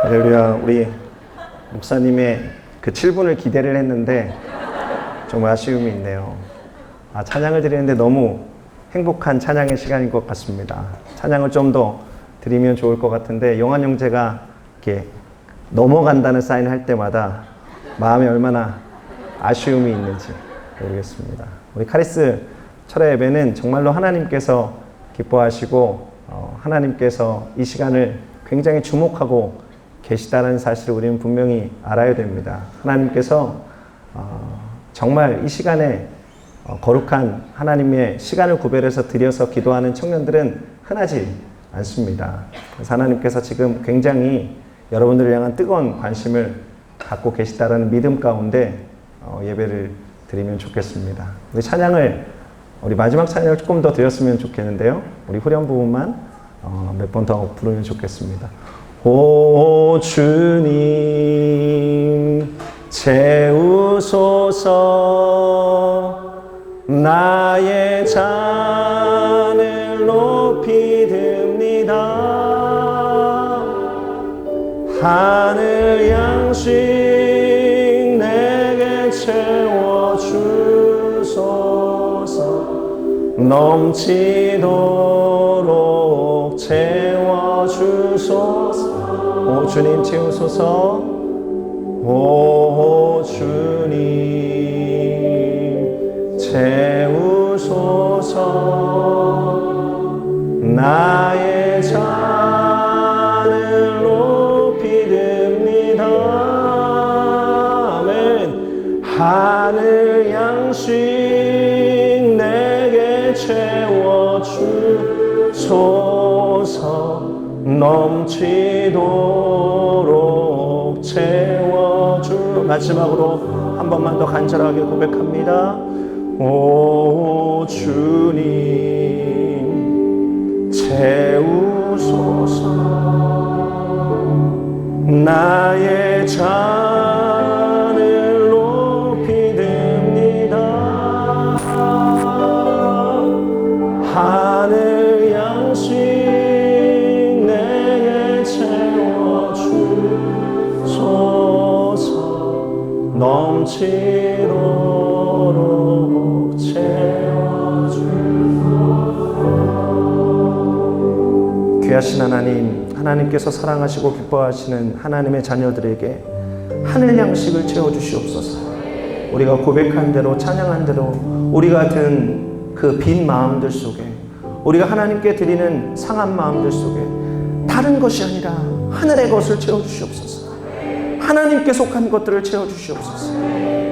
할렐루야. 우리 목사님의 그 7분을 기대를 했는데 정말 아쉬움이 있네요. 찬양을 드리는데 너무 행복한 찬양의 시간인 것 같습니다. 찬양을 좀 더 드리면 좋을 것 같은데 영환 형제가 이렇게 넘어간다는 사인을 할 때마다 마음에 얼마나 아쉬움이 있는지 모르겠습니다. 우리 카리스 철야 예배는 정말로 하나님께서 기뻐하시고 하나님께서 이 시간을 굉장히 주목하고 계시다는 사실을 우리는 분명히 알아야 됩니다. 하나님께서 정말 이 시간에 거룩한 하나님의 시간을 구별해서 드려서 기도하는 청년들은 흔하지 않습니다. 그래서 하나님께서 지금 굉장히 여러분들을 향한 뜨거운 관심을 갖고 계시다라는 믿음 가운데 예배를 드리면 좋겠습니다. 우리 찬양을 우리 마지막 찬양을 조금 더 드렸으면 좋겠는데요. 우리 후렴 부분만 몇 번 더 부르면 좋겠습니다. 오 주님 채우소서 나의 잔을 높이 듭니다. 하늘 양식 내게 채워주소서 넘치도록 채워주소서 오 주님 채우소서 오 주님 채우소서 나의 잔을 높이 듭니다. 아멘. 하늘 양식 내게 채워주소서 넘치도록 채워주 마지막으로 한 번만 더 간절하게 고백합니다. 오 주님 채우소서 나의 잔을 높이 듭니다. 하늘 양식 내게 채워주소서 넘치도록 채워주소서. 귀하신 하나님, 하나님께서 사랑하시고 기뻐하시는 하나님의 자녀들에게 하늘 양식을 채워주시옵소서. 우리가 고백한 대로 찬양한 대로 우리가 든 그 빈 마음들 속에 우리가 하나님께 드리는 상한 마음들 속에 다른 것이 아니라 하늘의 것을 채워주시옵소서. 하나님께 속한 것들을 채워주시옵소서.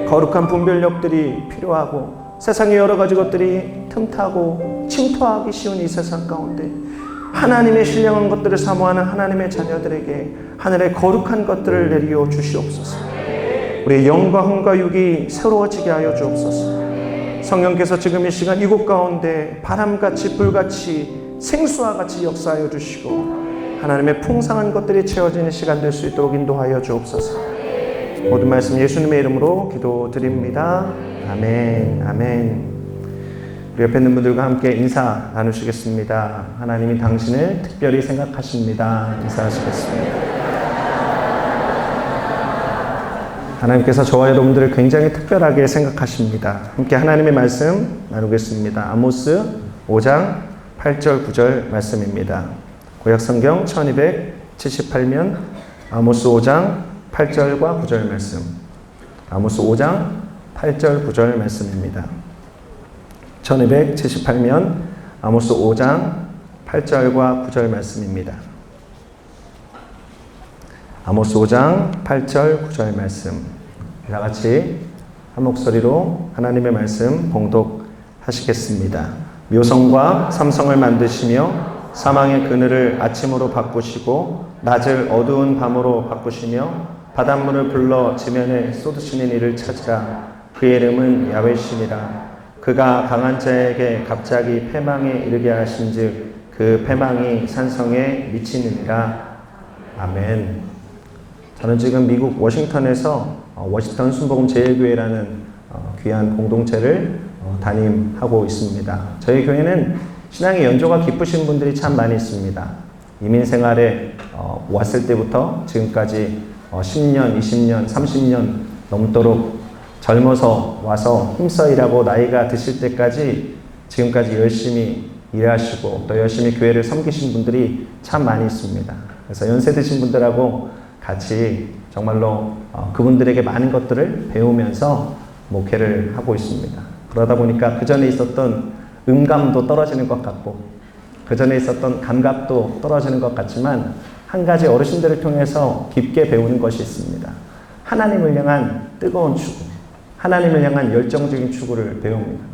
거룩한 분별력들이 필요하고 세상의 여러 가지 것들이 틈타고 침투하기 쉬운 이 세상 가운데 하나님의 신령한 것들을 사모하는 하나님의 자녀들에게 하늘의 거룩한 것들을 내리어 주시옵소서. 우리의 영과 혼과 육이 새로워지게 하여 주옵소서. 성령께서 지금 이 시간 이곳 가운데 바람같이 불같이 생수와 같이 역사하여 주시고 하나님의 풍성한 것들이 채워지는 시간 될 수 있도록 인도하여 주옵소서. 모든 말씀 예수님의 이름으로 기도드립니다. 아멘. 아멘. 우리 옆에 있는 분들과 함께 인사 나누시겠습니다. 하나님이 당신을 특별히 생각하십니다. 인사하시겠습니다. 하나님께서 저와 여러분들을 굉장히 특별하게 생각하십니다. 함께 하나님의 말씀 나누겠습니다. 아모스 5장 8절 9절 말씀입니다. 구약성경 1278면 아모스 5장 8절과 9절 말씀. 아모스 5장 8절 9절 말씀입니다. 1278면 아모스 5장 8절과 9절 말씀입니다. 아모스 5장 8절 9절 말씀. 다 같이 한 목소리로 하나님의 말씀 봉독하시겠습니다. 묘성과 삼성을 만드시며 사망의 그늘을 아침으로 바꾸시고 낮을 어두운 밤으로 바꾸시며 바닷물을 불러 지면에 쏟으시는 이를 찾으라. 그의 이름은 야훼시니라. 그가 강한 자에게 갑자기 패망에 이르게 하신즉 그 패망이 산성에 미치느니라. 아멘. 저는 지금 미국 워싱턴에서 워싱턴 순복음 제일교회라는 귀한 공동체를 담임하고 있습니다. 저희 교회는 신앙의 연조가 깊으신 분들이 참 많이 있습니다. 이민 생활에 왔을 때부터 지금까지 10년, 20년, 30년 넘도록 젊어서 와서 힘써 일하고 나이가 드실 때까지 지금까지 열심히 일하시고 또 열심히 교회를 섬기신 분들이 참 많이 있습니다. 그래서 연세 드신 분들하고 같이 정말로 그분들에게 많은 것들을 배우면서 목회를 하고 있습니다. 그러다 보니까 그 전에 있었던 음감도 떨어지는 것 같고 그 전에 있었던 감각도 떨어지는 것 같지만 한 가지 어르신들을 통해서 깊게 배우는 것이 있습니다. 하나님을 향한 뜨거운 추구, 하나님을 향한 열정적인 추구를 배웁니다.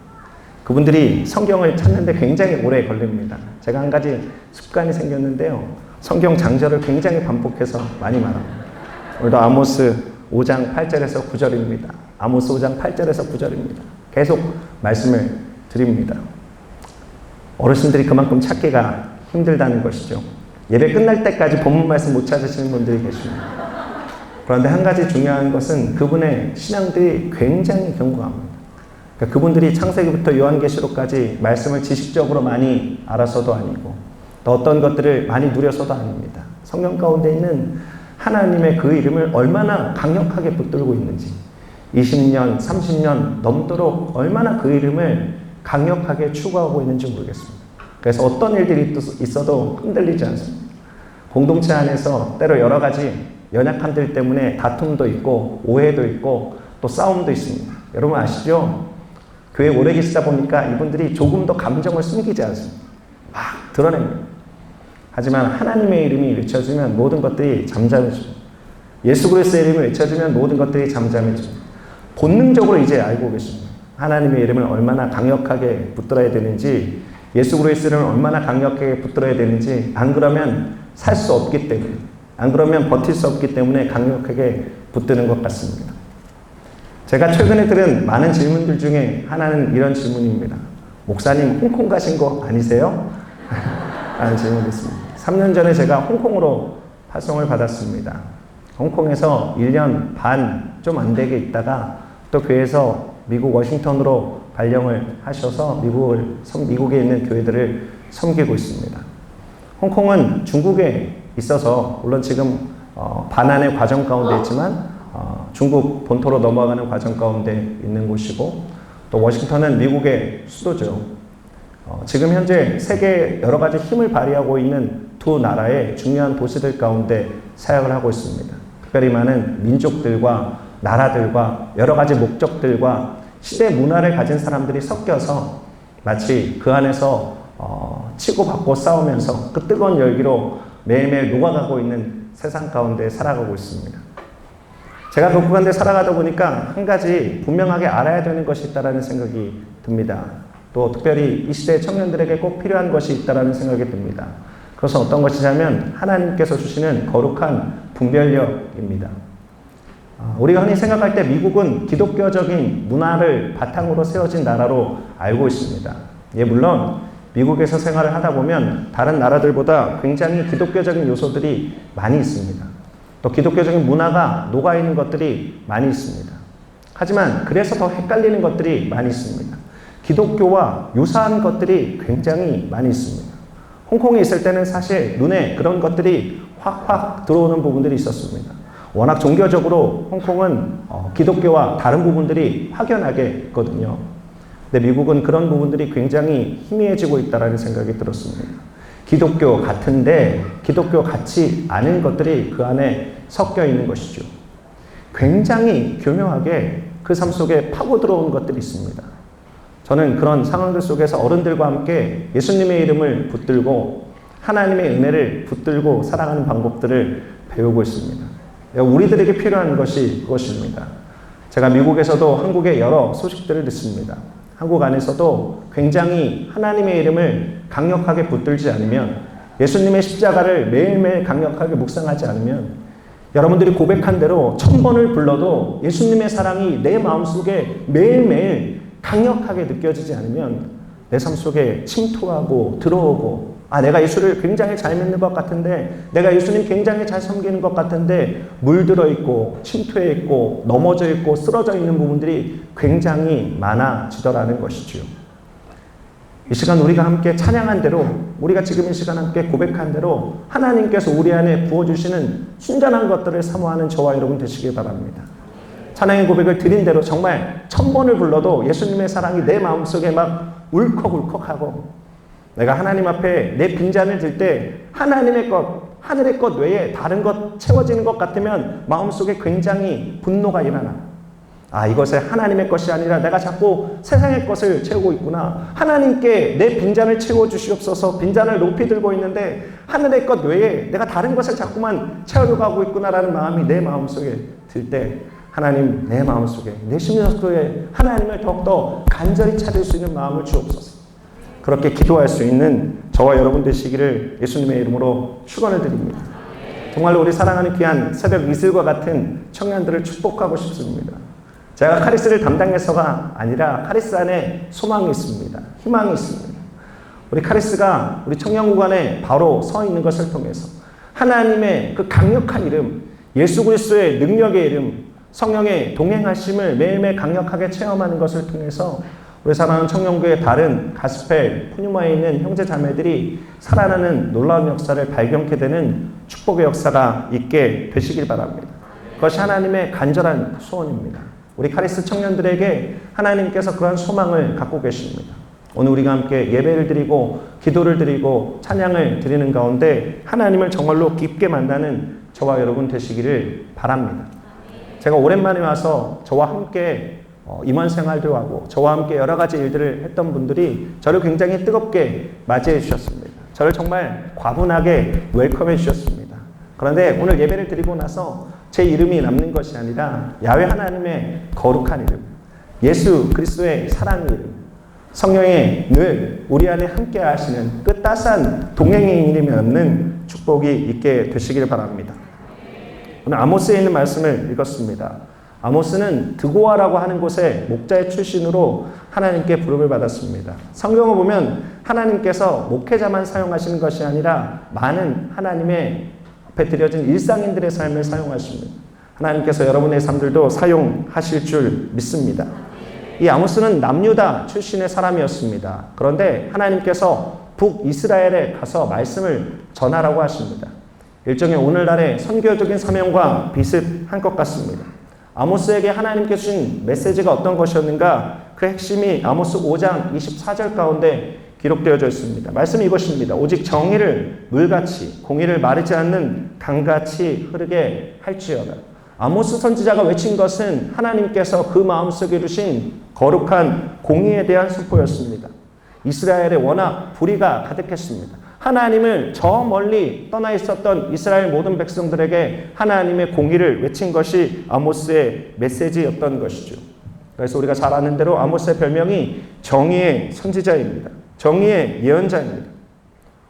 그분들이 성경을 찾는데 굉장히 오래 걸립니다. 제가 한 가지 습관이 생겼는데요. 성경 장절을 굉장히 반복해서 많이 말합니다. 오늘도 아모스 5장 8절에서 9절입니다. 아모스 5장 8절에서 9절입니다. 계속 말씀을 드립니다. 어르신들이 그만큼 찾기가 힘들다는 것이죠. 예배 끝날 때까지 본문 말씀 못 찾으시는 분들이 계십니다. 그런데 한 가지 중요한 것은 그분의 신앙들이 굉장히 견고합니다. 그러니까 그분들이 창세기부터 요한계시록까지 말씀을 지식적으로 많이 알아서도 아니고 또 어떤 것들을 많이 누려서도 아닙니다. 성경 가운데 있는 하나님의 그 이름을 얼마나 강력하게 붙들고 있는지 20년, 30년 넘도록 얼마나 그 이름을 강력하게 추구하고 있는지 모르겠습니다. 그래서 어떤 일들이 있어도 흔들리지 않습니다. 공동체 안에서 때로 여러 가지 연약함들 때문에 다툼도 있고 오해도 있고 또 싸움도 있습니다. 여러분 아시죠? 교회 오래 계시다 보니까 이분들이 조금 더 감정을 숨기지 않습니다. 막 드러냅니다. 하지만 하나님의 이름이 외쳐지면 모든 것들이 잠잠해집니다. 예수 그리스도의 이름이 외쳐지면 모든 것들이 잠잠해집니다. 본능적으로 이제 알고 계십니다. 하나님의 이름을 얼마나 강력하게 붙들어야 되는지, 예수 그리스도를 얼마나 강력하게 붙들어야 되는지, 안 그러면 살 수 없기 때문에, 안 그러면 버틸 수 없기 때문에 강력하게 붙드는 것 같습니다. 제가 최근에 들은 많은 질문들 중에 하나는 이런 질문입니다. 목사님 홍콩 가신 거 아니세요? 라는 질문이 있습니다. 3년 전에 제가 홍콩으로 파송을 받았습니다. 홍콩에서 1년 반 좀 안 되게 있다가 또 교회에서 미국 워싱턴으로 발령을 하셔서 미국에 있는 교회들을 섬기고 있습니다. 홍콩은 중국에 있어서 물론 지금 반환의 과정 가운데 있지만 중국 본토로 넘어가는 과정 가운데 있는 곳이고 또 워싱턴은 미국의 수도죠. 지금 현재 세계에 여러 가지 힘을 발휘하고 있는 두 나라의 중요한 도시들 가운데 사역을 하고 있습니다. 특별히 많은 민족들과 나라들과 여러 가지 목적들과 시대 문화를 가진 사람들이 섞여서 마치 그 안에서 치고받고 싸우면서 그 뜨거운 열기로 매일매일 녹아가고 있는 세상 가운데 살아가고 있습니다. 제가 그 구간에 살아가다 보니까 한 가지 분명하게 알아야 되는 것이 있다는 생각이 듭니다. 또 특별히 이 시대의 청년들에게 꼭 필요한 것이 있다는 생각이 듭니다. 그것은 어떤 것이냐면 하나님께서 주시는 거룩한 분별력입니다. 우리가 흔히 생각할 때 미국은 기독교적인 문화를 바탕으로 세워진 나라로 알고 있습니다. 예, 물론 미국에서 생활을 하다 보면 다른 나라들보다 굉장히 기독교적인 요소들이 많이 있습니다. 또 기독교적인 문화가 녹아있는 것들이 많이 있습니다. 하지만 그래서 더 헷갈리는 것들이 많이 있습니다. 기독교와 유사한 것들이 굉장히 많이 있습니다. 홍콩에 있을 때는 사실 눈에 그런 것들이 확확 들어오는 부분들이 있었습니다. 워낙 종교적으로 홍콩은 기독교와 다른 부분들이 확연하게 있거든요. 근데 미국은 그런 부분들이 굉장히 희미해지고 있다는 생각이 들었습니다. 기독교 같은데 기독교 같지 않은 것들이 그 안에 섞여 있는 것이죠. 굉장히 교묘하게 그 삶 속에 파고 들어온 것들이 있습니다. 저는 그런 상황들 속에서 어른들과 함께 예수님의 이름을 붙들고 하나님의 은혜를 붙들고 살아가는 방법들을 배우고 있습니다. 우리들에게 필요한 것이 그것입니다. 제가 미국에서도 한국의 여러 소식들을 듣습니다. 한국 안에서도 굉장히 하나님의 이름을 강력하게 붙들지 않으면, 예수님의 십자가를 매일매일 강력하게 묵상하지 않으면, 여러분들이 고백한 대로 1000번을 불러도 예수님의 사랑이 내 마음속에 매일매일 강력하게 느껴지지 않으면 내 삶 속에 침투하고 들어오고, 내가 예수를 굉장히 잘 믿는 것 같은데, 내가 예수님 굉장히 잘 섬기는 것 같은데 물들어 있고 침투해 있고 넘어져 있고 쓰러져 있는 부분들이 굉장히 많아지더라는 것이죠. 이 시간 우리가 함께 찬양한 대로, 우리가 지금 이 시간 함께 고백한 대로 하나님께서 우리 안에 부어주시는 순전한 것들을 사모하는 저와 여러분 되시길 바랍니다. 찬양의 고백을 드린 대로 정말 1000번을 불러도 예수님의 사랑이 내 마음속에 막 울컥울컥하고, 내가 하나님 앞에 내 빈잔을 들 때 하나님의 것, 하늘의 것 외에 다른 것 채워지는 것 같으면 마음속에 굉장히 분노가 일어나. 이것에 하나님의 것이 아니라 내가 자꾸 세상의 것을 채우고 있구나. 하나님께 내 빈잔을 채워주시옵소서. 빈잔을 높이 들고 있는데 하늘의 것 외에 내가 다른 것을 자꾸만 채우려고 하고 있구나라는 마음이 내 마음속에 들 때, 하나님, 내 마음속에, 내 심령 속에 하나님을 더욱더 간절히 찾을 수 있는 마음을 주옵소서. 그렇게 기도할 수 있는 저와 여러분 되시기를 예수님의 이름으로 축원을 드립니다. 정말로 우리 사랑하는 귀한 새벽 이슬과 같은 청년들을 축복하고 싶습니다. 제가 카리스를 담당해서가 아니라 카리스 안에 소망이 있습니다. 희망이 있습니다. 우리 카리스가 우리 청년구간에 바로 서 있는 것을 통해서 하나님의 그 강력한 이름, 예수 그리스도의 능력의 이름, 성령의 동행하심을 매일매일 강력하게 체험하는 것을 통해서 우리 사랑하는 청년교회 다른 가스펠, 푸뉴마에 있는 형제 자매들이 살아나는 놀라운 역사를 발견케 되는 축복의 역사가 있게 되시길 바랍니다. 그것이 하나님의 간절한 소원입니다. 우리 카리스 청년들에게 하나님께서 그러한 소망을 갖고 계십니다. 오늘 우리가 함께 예배를 드리고 기도를 드리고 찬양을 드리는 가운데 하나님을 정말로 깊게 만나는 저와 여러분 되시기를 바랍니다. 제가 오랜만에 와서 저와 함께 임원 생활도 하고 저와 함께 여러 가지 일들을 했던 분들이 저를 굉장히 뜨겁게 맞이해 주셨습니다. 저를 정말 과분하게 웰컴해 주셨습니다. 그런데 오늘 예배를 드리고 나서 제 이름이 남는 것이 아니라 야훼 하나님의 거룩한 이름, 예수 그리스도의 사랑의 이름, 성령의 늘 우리 안에 함께 하시는 그 따스한 동행의 이름이 남는 축복이 있게 되시길 바랍니다. 오늘 아모스에 있는 말씀을 읽었습니다. 아모스는 드고아라고 하는 곳의 목자의 출신으로 하나님께 부름을 받았습니다. 성경을 보면 하나님께서 목회자만 사용하시는 것이 아니라 많은 하나님의 앞에 드려진 일상인들의 삶을 사용하십니다. 하나님께서 여러분의 삶들도 사용하실 줄 믿습니다. 이 아모스는 남유다 출신의 사람이었습니다. 그런데 하나님께서 북이스라엘에 가서 말씀을 전하라고 하십니다. 일종의 오늘날의 선교적인 사명과 비슷한 것 같습니다. 아모스에게 하나님께서 주신 메시지가 어떤 것이었는가? 그 핵심이 아모스 5장 24절 가운데 기록되어져 있습니다. 말씀이 이것입니다. 오직 정의를 물같이 공의를 마르지 않는 강같이 흐르게 할지어다. 아모스 선지자가 외친 것은 하나님께서 그 마음속에 두신 거룩한 공의에 대한 선포였습니다. 이스라엘에 워낙 불의가 가득했습니다. 하나님을 저 멀리 떠나 있었던 이스라엘 모든 백성들에게 하나님의 공의를 외친 것이 아모스의 메시지였던 것이죠. 그래서 우리가 잘 아는 대로 아모스의 별명이 정의의 선지자입니다. 정의의 예언자입니다.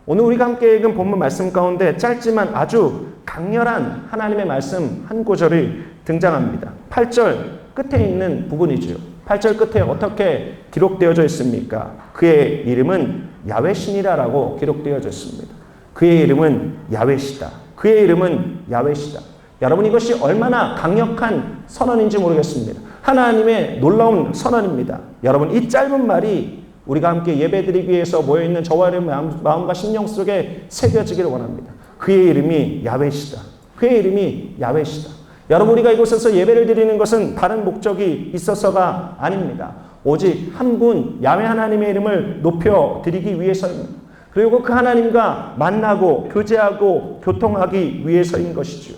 오늘 우리가 함께 읽은 본문 말씀 가운데 짧지만 아주 강렬한 하나님의 말씀 한 구절이 등장합니다. 8절 끝에 있는 부분이죠. 8절 끝에 어떻게 기록되어져 있습니까? 그의 이름은 야훼신이라라고 기록되어져 있습니다. 그의 이름은 야훼시다. 그의 이름은 야훼시다. 여러분, 이것이 얼마나 강력한 선언인지 모르겠습니다. 하나님의 놀라운 선언입니다. 여러분, 이 짧은 말이 우리가 함께 예배드리기 위해서 모여있는 저와 여러분의 마음과 심령 속에 새겨지기를 원합니다. 그의 이름이 야훼시다. 그의 이름이 야훼시다. 여러분, 우리가 이곳에서 예배를 드리는 것은 다른 목적이 있어서가 아닙니다. 오직 한 분 야훼 하나님의 이름을 높여 드리기 위해서입니다. 그리고 그 하나님과 만나고 교제하고 교통하기 위해서인 것이죠.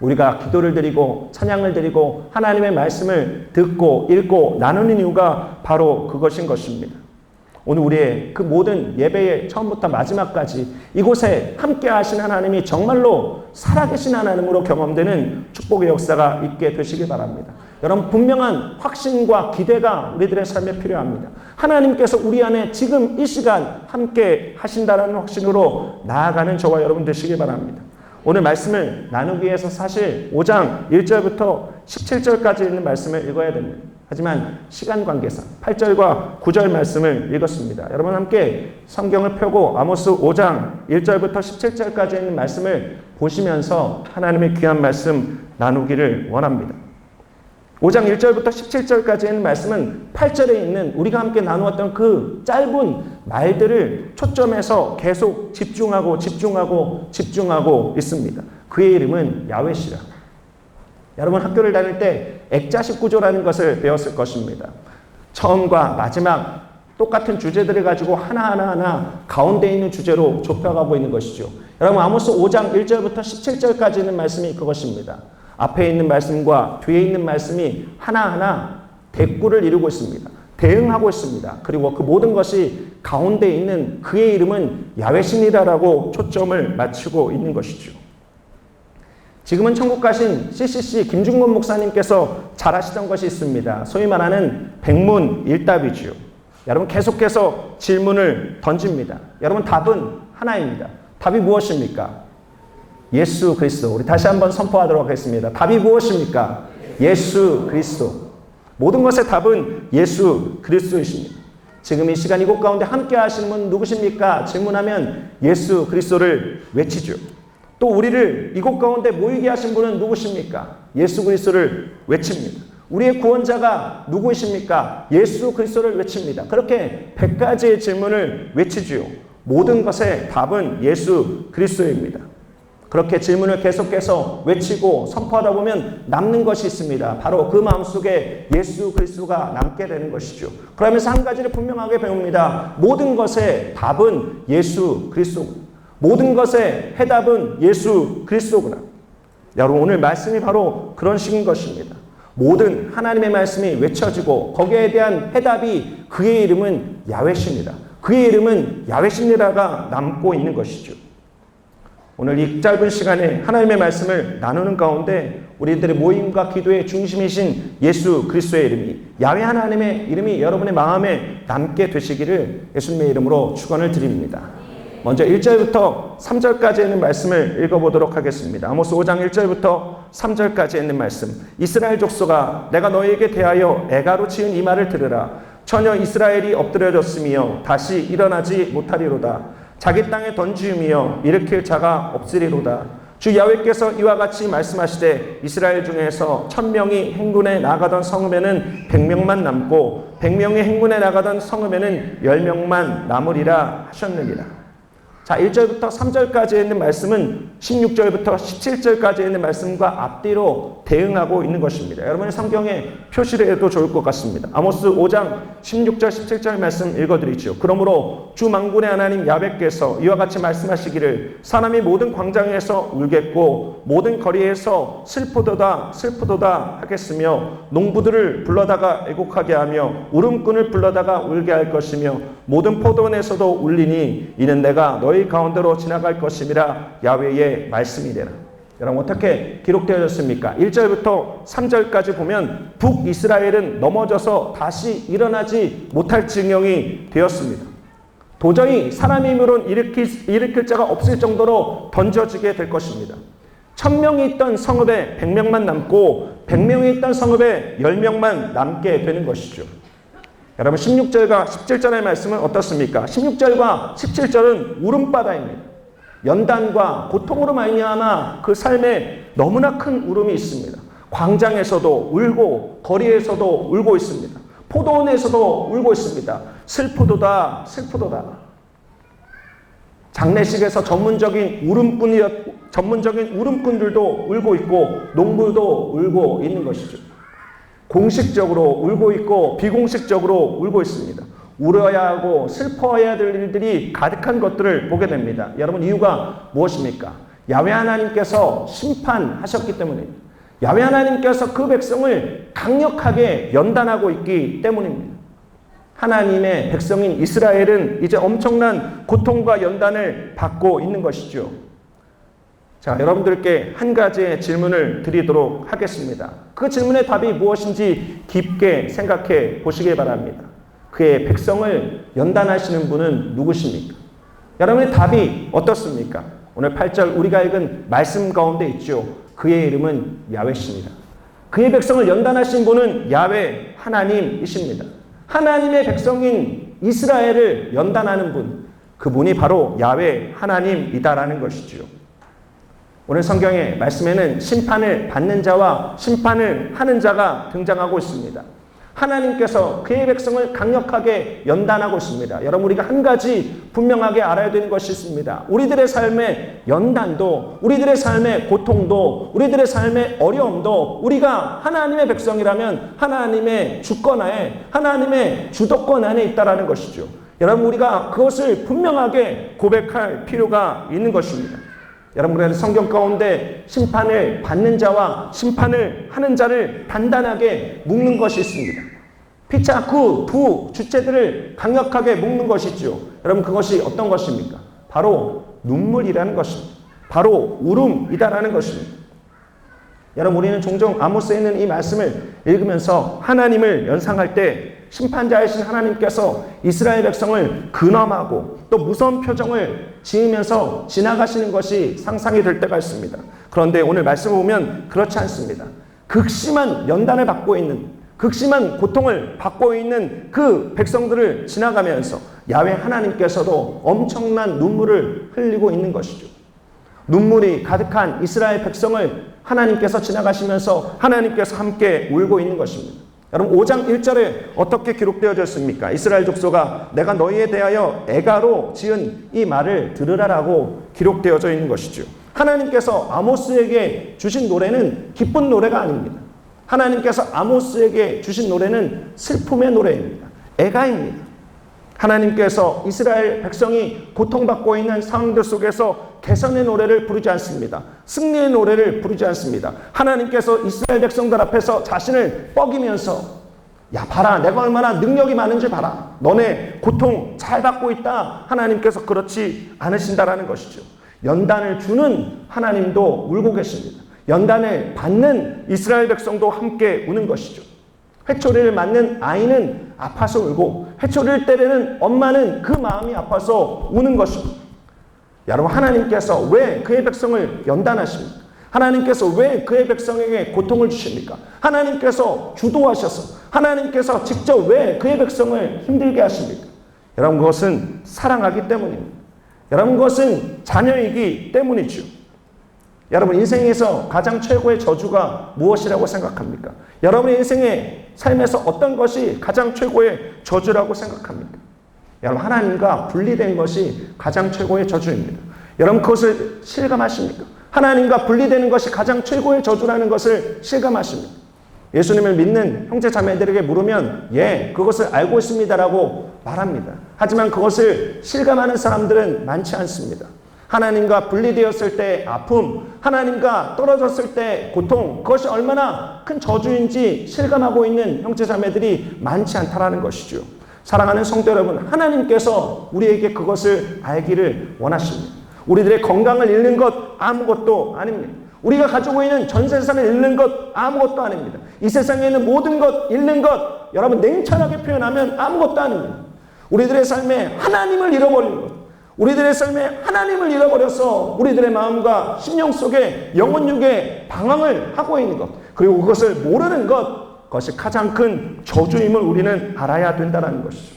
우리가 기도를 드리고 찬양을 드리고 하나님의 말씀을 듣고 읽고 나누는 이유가 바로 그것인 것입니다. 오늘 우리의 그 모든 예배의 처음부터 마지막까지 이곳에 함께 하신 하나님이 정말로 살아계신 하나님으로 경험되는 축복의 역사가 있게 되시길 바랍니다. 여러분, 분명한 확신과 기대가 우리들의 삶에 필요합니다. 하나님께서 우리 안에 지금 이 시간 함께 하신다는 확신으로 나아가는 저와 여러분 되시길 바랍니다. 오늘 말씀을 나누기 위해서 사실 5장 1절부터 17절까지 있는 말씀을 읽어야 됩니다. 하지만 시간 관계상 8절과 9절 말씀을 읽었습니다. 여러분 함께 성경을 펴고 아모스 5장 1절부터 17절까지 있는 말씀을 보시면서 하나님의 귀한 말씀 나누기를 원합니다. 5장 1절부터 17절까지 있는 말씀은 8절에 있는 우리가 함께 나누었던 그 짧은 말들을 초점해서 계속 집중하고 있습니다. 그의 이름은 야훼시라. 여러분 학교를 다닐 때 액자식 구조라는 것을 배웠을 것입니다. 처음과 마지막 똑같은 주제들을 가지고 하나하나 가운데 있는 주제로 좁혀가고 있는 것이죠. 여러분 아모스 5장 1절부터 17절까지 있는 말씀이 그것입니다. 앞에 있는 말씀과 뒤에 있는 말씀이 하나하나 대꾸를 이루고 있습니다. 대응하고 있습니다. 그리고 그 모든 것이 가운데 있는 그의 이름은 야훼신이라라고 초점을 맞추고 있는 것이죠. 지금은 천국 가신 CCC 김중건 목사님께서 잘하시던 것이 있습니다. 소위 말하는 백문일답이죠. 여러분 계속해서 질문을 던집니다. 여러분 답은 하나입니다. 답이 무엇입니까? 예수 그리스도. 우리 다시 한번 선포하도록 하겠습니다. 답이 무엇입니까? 예수 그리스도. 모든 것의 답은 예수 그리스도이십니다. 지금 이 시간 이곳 가운데 함께 하시는 분 누구십니까? 질문하면 예수 그리스도를 외치죠. 또 우리를 이곳 가운데 모이게 하신 분은 누구십니까? 예수 그리스도를 외칩니다. 우리의 구원자가 누구이십니까? 예수 그리스도를 외칩니다. 그렇게 100가지의 질문을 외치지요. 모든 것의 답은 예수 그리스도입니다. 그렇게 질문을 계속해서 외치고 선포하다 보면 남는 것이 있습니다. 바로 그 마음속에 예수 그리스도가 남게 되는 것이죠. 그러면서 한 가지를 분명하게 배웁니다. 모든 것의 답은 예수 그리스도. 모든 것의 해답은 예수 그리스도구나. 여러분 오늘 말씀이 바로 그런 식인 것입니다. 모든 하나님의 말씀이 외쳐지고 거기에 대한 해답이 그의 이름은 야훼신이라. 그의 이름은 야훼신이라가 남고 있는 것이죠. 오늘 이 짧은 시간에 하나님의 말씀을 나누는 가운데 우리들의 모임과 기도의 중심이신 예수 그리스도의 이름이, 야훼 하나님의 이름이 여러분의 마음에 남게 되시기를 예수님의 이름으로 축원을 드립니다. 먼저 1절부터 3절까지 있는 말씀을 읽어보도록 하겠습니다. 아모스 5장 1절부터 3절까지 있는 말씀. 이스라엘 족속아 내가 너희에게 대하여 애가로 지은 이 말을 들으라. 전혀 이스라엘이 엎드려졌으며 다시 일어나지 못하리로다. 자기 땅에 던지우며 일으킬 자가 없으리로다. 주 야훼께서 이와 같이 말씀하시되 이스라엘 중에서 1000명이 행군에 나가던 성읍에는 100명만 남고 100명이 행군에 나가던 성읍에는 10명만 남으리라 하셨느니라. 자, 1절부터 3절까지 있는 말씀은 16절부터 17절까지 있는 말씀과 앞뒤로 대응하고 있는 것입니다. 여러분의 성경에 표시를 해도 좋을 것 같습니다. 아모스 5장 16절 17절 말씀 읽어드리죠. 그러므로 주 만군의 하나님 야훼께서 이와 같이 말씀하시기를 사람이 모든 광장에서 울겠고 모든 거리에서 슬프도다 슬프도다 하겠으며 농부들을 불러다가 애곡하게 하며 울음꾼을 불러다가 울게 할 것이며 모든 포도원에서도 울리니 이는 내가 너희 가운데로 지나갈 것임이라 야훼의 말씀이래라. 여러분 어떻게 기록되어졌습니까? 1절부터 3절까지 보면 북이스라엘은 넘어져서 다시 일어나지 못할 지경이 되었습니다. 도저히 사람의 힘으로는 일으킬 자가 없을 정도로 던져지게 될 것입니다. 1000명이 있던 성읍에 100명만 남고 100명이 있던 성읍에 10명만 남게 되는 것이죠. 여러분 16절과 17절의 말씀은 어떻습니까? 16절과 17절은 울음바다입니다. 연단과 고통으로 말미암아 그 삶에 너무나 큰 울음이 있습니다. 광장에서도 울고 거리에서도 울고 있습니다. 포도원에서도 울고 있습니다. 슬프도다 슬프도다. 장례식에서 전문적인 울음꾼들도 울고 있고 농부도 울고 있는 것이죠. 공식적으로 울고 있고 비공식적으로 울고 있습니다. 울어야 하고 슬퍼해야 될 일들이 가득한 것들을 보게 됩니다. 여러분 이유가 무엇입니까? 야훼 하나님께서 심판하셨기 때문입니다. 야훼 하나님께서 그 백성을 강력하게 연단하고 있기 때문입니다. 하나님의 백성인 이스라엘은 이제 엄청난 고통과 연단을 받고 있는 것이죠. 자, 여러분들께 한 가지의 질문을 드리도록 하겠습니다. 그 질문의 답이 무엇인지 깊게 생각해 보시길 바랍니다. 그의 백성을 연단하시는 분은 누구십니까? 여러분의 답이 어떻습니까? 오늘 8절 우리가 읽은 말씀 가운데 있죠. 그의 이름은 야훼십니다. 그의 백성을 연단하신 분은 야훼 하나님이십니다. 하나님의 백성인 이스라엘을 연단하는 분, 그분이 바로 야훼 하나님이다라는 것이죠. 오늘 성경의 말씀에는 심판을 받는 자와 심판을 하는 자가 등장하고 있습니다. 하나님께서 그의 백성을 강력하게 연단하고 있습니다. 여러분, 우리가 한 가지 분명하게 알아야 되는 것이 있습니다. 우리들의 삶의 연단도, 우리들의 삶의 고통도, 우리들의 삶의 어려움도 우리가 하나님의 백성이라면 하나님의 주권하에, 하나님의 주도권 안에 있다라는 것이죠. 여러분, 우리가 그것을 분명하게 고백할 필요가 있는 것입니다. 여러분, 우리는 성경 가운데 심판을 받는 자와 심판을 하는 자를 단단하게 묶는 것이 있습니다. 피차 그 두 주체들을 강력하게 묶는 것이죠. 여러분, 그것이 어떤 것입니까? 바로 눈물이라는 것입니다. 바로 울음이다라는 것입니다. 여러분, 우리는 종종 아모스에 있는 이 말씀을 읽으면서 하나님을 연상할 때 심판자이신 하나님께서 이스라엘 백성을 근엄하고 또 무서운 표정을 지으면서 지나가시는 것이 상상이 될 때가 있습니다. 그런데 오늘 말씀을 보면 그렇지 않습니다. 극심한 연단을 받고 있는, 극심한 고통을 받고 있는 그 백성들을 지나가면서 야훼 하나님께서도 엄청난 눈물을 흘리고 있는 것이죠. 눈물이 가득한 이스라엘 백성을 하나님께서 지나가시면서 하나님께서 함께 울고 있는 것입니다. 여러분, 5장 1절에 어떻게 기록되어져 있습니까? 이스라엘 족속아, 내가 너희에 대하여 애가로 지은 이 말을 들으라라고 기록되어져 있는 것이죠. 하나님께서 아모스에게 주신 노래는 기쁜 노래가 아닙니다. 하나님께서 아모스에게 주신 노래는 슬픔의 노래입니다. 애가입니다. 하나님께서 이스라엘 백성이 고통받고 있는 상황들 속에서 개선의 노래를 부르지 않습니다. 승리의 노래를 부르지 않습니다. 하나님께서 이스라엘 백성들 앞에서 자신을 뻐기면서, 야, 봐라, 내가 얼마나 능력이 많은지 봐라, 너네 고통 잘 받고 있다. 하나님께서 그렇지 않으신다라는 것이죠. 연단을 주는 하나님도 울고 계십니다. 연단을 받는 이스라엘 백성도 함께 우는 것이죠. 회초리를 맞는 아이는 아파서 울고, 회초리를 때리는 엄마는 그 마음이 아파서 우는 것입니다. 여러분, 하나님께서 왜 그의 백성을 연단하십니까? 하나님께서 왜 그의 백성에게 고통을 주십니까? 하나님께서 주도하셔서, 하나님께서 직접 왜 그의 백성을 힘들게 하십니까? 여러분, 그것은 사랑하기 때문입니다. 여러분, 그것은 자녀이기 때문이죠. 여러분, 인생에서 가장 최고의 저주가 무엇이라고 생각합니까? 여러분의 인생의 삶에서 어떤 것이 가장 최고의 저주라고 생각합니까? 여러분, 하나님과 분리된 것이 가장 최고의 저주입니다. 여러분, 그것을 실감하십니까? 하나님과 분리되는 것이 가장 최고의 저주라는 것을 실감하십니까? 예수님을 믿는 형제 자매들에게 물으면 예, 그것을 알고 있습니다라고 말합니다. 하지만 그것을 실감하는 사람들은 많지 않습니다. 하나님과 분리되었을 때의 아픔, 하나님과 떨어졌을 때의 고통, 그것이 얼마나 큰 저주인지 실감하고 있는 형제자매들이 많지 않다라는 것이죠. 사랑하는 성도 여러분, 하나님께서 우리에게 그것을 알기를 원하십니다. 우리들의 건강을 잃는 것 아무것도 아닙니다. 우리가 가지고 있는 전 재산을 잃는 것 아무것도 아닙니다. 이 세상에 있는 모든 것 잃는 것, 여러분 냉철하게 표현하면 아무것도 아닙니다. 우리들의 삶에 하나님을 잃어버리는 것, 우리들의 삶에 하나님을 잃어버려서 우리들의 마음과 심령 속에 영혼육에 방황을 하고 있는 것, 그리고 그것을 모르는 것, 그것이 가장 큰 저주임을 우리는 알아야 된다는 것이죠.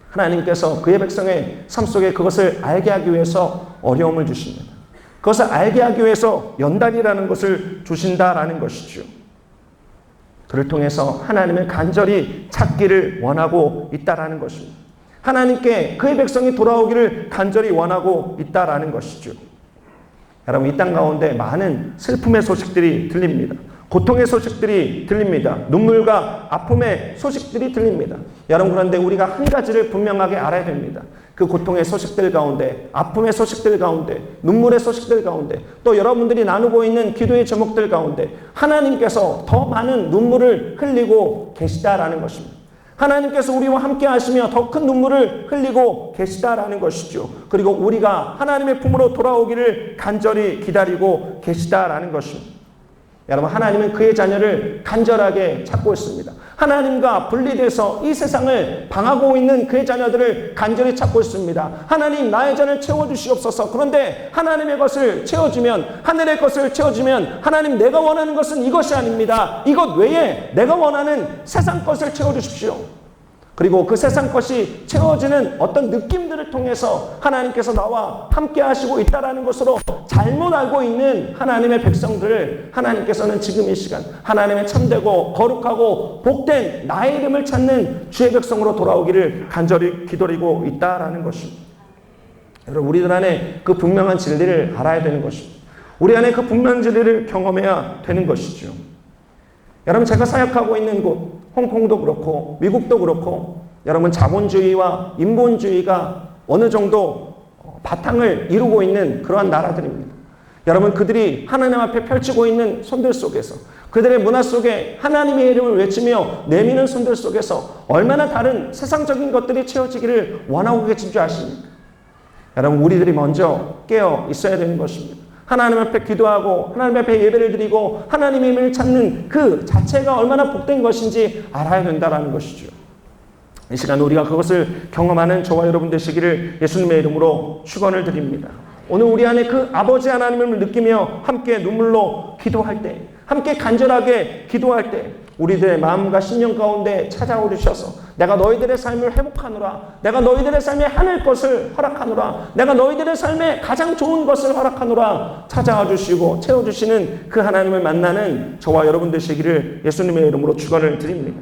하나님께서 그의 백성의 삶 속에 그것을 알게 하기 위해서 어려움을 주십니다. 그것을 알게 하기 위해서 연단이라는 것을 주신다라는 것이죠. 그를 통해서 하나님을 간절히 찾기를 원하고 있다라는 것입니다. 하나님께 그의 백성이 돌아오기를 간절히 원하고 있다라는 것이죠. 여러분, 이 땅 가운데 많은 슬픔의 소식들이 들립니다. 고통의 소식들이 들립니다. 눈물과 아픔의 소식들이 들립니다. 여러분, 그런데 우리가 한 가지를 분명하게 알아야 됩니다. 그 고통의 소식들 가운데, 아픔의 소식들 가운데, 눈물의 소식들 가운데, 또 여러분들이 나누고 있는 기도의 제목들 가운데 하나님께서 더 많은 눈물을 흘리고 계시다라는 것입니다. 하나님께서 우리와 함께 하시며 더 큰 눈물을 흘리고 계시다라는 것이죠. 그리고 우리가 하나님의 품으로 돌아오기를 간절히 기다리고 계시다라는 것입니다. 여러분, 하나님은 그의 자녀를 간절하게 찾고 있습니다. 하나님과 분리돼서 이 세상을 방하고 있는 그의 자녀들을 간절히 찾고 있습니다. 하나님, 나의 잔을 채워주시옵소서. 그런데 하나님의 것을 채워주면, 하늘의 것을 채워주면, 하나님, 내가 원하는 것은 이것이 아닙니다. 이것 외에 내가 원하는 세상 것을 채워주십시오. 그리고 그 세상 것이 채워지는 어떤 느낌들을 통해서 하나님께서 나와 함께 하시고 있다라는 것으로 잘못 알고 있는 하나님의 백성들을 하나님께서는 지금 이 시간 하나님의 참되고 거룩하고 복된 나의 이름을 찾는 주의 백성으로 돌아오기를 간절히 기도리고 있다라는 것입니다. 여러분, 우리들 안에 그 분명한 진리를 알아야 되는 것입니다. 우리 안에 그 분명한 진리를 경험해야 되는 것이죠. 여러분, 제가 사역하고 있는 곳 홍콩도 그렇고 미국도 그렇고 여러분, 자본주의와 인본주의가 어느 정도 바탕을 이루고 있는 그러한 나라들입니다. 여러분, 그들이 하나님 앞에 펼치고 있는 손들 속에서, 그들의 문화 속에 하나님의 이름을 외치며 내미는 손들 속에서 얼마나 다른 세상적인 것들이 채워지기를 원하고 계신 줄 아십니까? 여러분, 우리들이 먼저 깨어 있어야 되는 것입니다. 하나님 앞에 기도하고 하나님 앞에 예배를 드리고 하나님의 힘을 찾는 그 자체가 얼마나 복된 것인지 알아야 된다는 것이죠. 이 시간 우리가 그것을 경험하는 저와 여러분 되시기를 예수님의 이름으로 축원을 드립니다. 오늘 우리 안에 그 아버지 하나님을 느끼며 함께 눈물로 기도할 때, 함께 간절하게 기도할 때 우리들의 마음과 심령 가운데 찾아오셔서 내가 너희들의 삶을 회복하노라, 내가 너희들의 삶에 하늘 것을 허락하노라, 내가 너희들의 삶에 가장 좋은 것을 허락하노라 찾아와 주시고 채워주시는 그 하나님을 만나는 저와 여러분 되시기를 예수님의 이름으로 축원을 드립니다.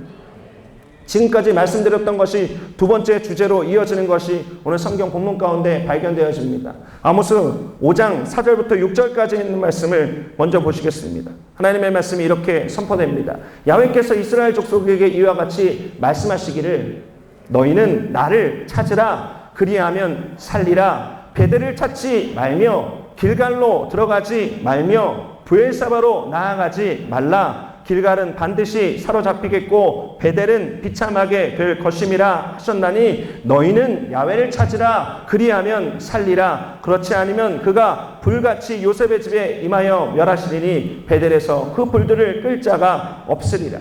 지금까지 말씀드렸던 것이 두 번째 주제로 이어지는 것이 오늘 성경 본문 가운데 발견되어집니다. 아모스 5장 4절부터 6절까지 있는 말씀을 먼저 보시겠습니다. 하나님의 말씀이 이렇게 선포됩니다. 야훼께서 이스라엘 족속에게 이와 같이 말씀하시기를 너희는 나를 찾으라, 그리하면 살리라. 베델을 찾지 말며 길갈로 들어가지 말며 브엘사바로 나아가지 말라. 길갈은 반드시 사로잡히겠고 베델은 비참하게 될 것임이라 하셨나니 너희는 야훼를 찾으라, 그리하면 살리라. 그렇지 않으면 그가 불같이 요셉의 집에 임하여 멸하시리니 베델에서 그 불들을 끌 자가 없으리라.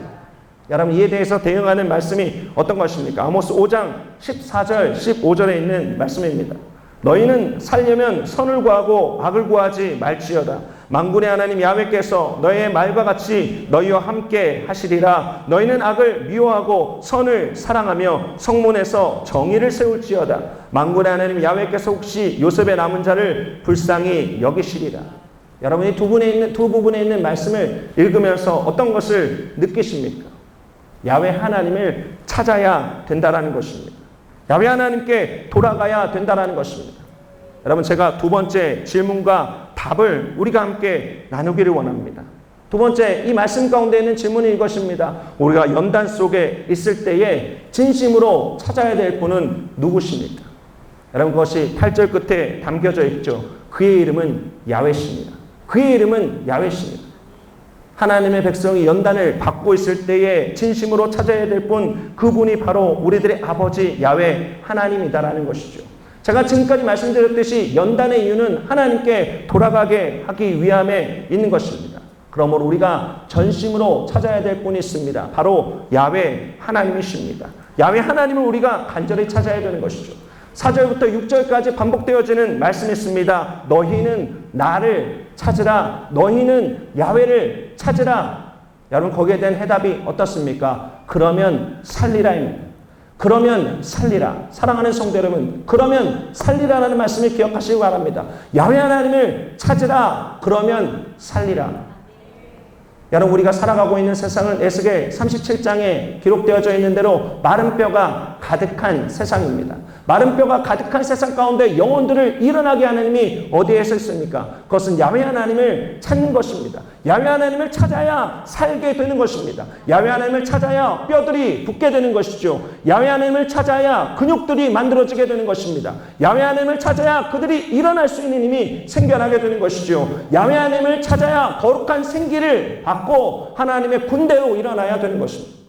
여러분, 이에 대해서 대응하는 말씀이 어떤 것입니까? 아모스 5장 14절 15절에 있는 말씀입니다. 너희는 살려면 선을 구하고 악을 구하지 말지어다. 만군의 하나님 야훼께서 너희의 말과 같이 너희와 함께 하시리라. 너희는 악을 미워하고 선을 사랑하며 성문에서 정의를 세울지어다. 만군의 하나님 야훼께서 혹시 요셉의 남은 자를 불쌍히 여기시리라. 여러분이 두 부분에 있는 말씀을 읽으면서 어떤 것을 느끼십니까? 야훼 하나님을 찾아야 된다라는 것입니다. 야훼 하나님께 돌아가야 된다라는 것입니다. 여러분, 제가 두 번째 질문과 답을 우리가 함께 나누기를 원합니다. 두 번째, 이 말씀 가운데 있는 질문이 이것입니다. 우리가 연단 속에 있을 때에 진심으로 찾아야 될 분은 누구십니까? 여러분, 그것이 8절 끝에 담겨져 있죠. 그의 이름은 야훼십니다. 그의 이름은 야훼십니다. 하나님의 백성이 연단을 받고 있을 때에 진심으로 찾아야 될 분, 그분이 바로 우리들의 아버지 야훼 하나님이다라는 것이죠. 제가 지금까지 말씀드렸듯이 연단의 이유는 하나님께 돌아가게 하기 위함에 있는 것입니다. 그러므로 우리가 전심으로 찾아야 될 분이 있습니다. 바로 야훼 하나님이십니다. 야훼 하나님을 우리가 간절히 찾아야 되는 것이죠. 4절부터 6절까지 반복되어지는 말씀이 있습니다. 너희는 나를 찾으라. 너희는 야훼를 찾으라. 여러분, 거기에 대한 해답이 어떻습니까? 그러면 살리라입니다. 그러면 살리라. 사랑하는 성도 여러분, 그러면 살리라라는 말씀을 기억하시기 바랍니다. 야훼 하나님을 찾으라. 그러면 살리라. 여러분, 우리가 살아가고 있는 세상은 에스겔 37장에 기록되어져 있는 대로 마른 뼈가 가득한 세상입니다. 마른 뼈가 가득한 세상 가운데 영혼들을 일어나게 하는 힘이 어디에서 있습니까? 그것은 야훼 하나님을 찾는 것입니다. 야훼 하나님을 찾아야 살게 되는 것입니다. 야훼 하나님을 찾아야 뼈들이 붙게 되는 것이죠. 야훼 하나님을 찾아야 근육들이 만들어지게 되는 것입니다. 야훼 하나님을 찾아야 그들이 일어날 수 있는 힘이 생겨나게 되는 것이죠. 야훼 하나님을 찾아야 거룩한 생기를 받고 하나님의 군대로 일어나야 되는 것입니다.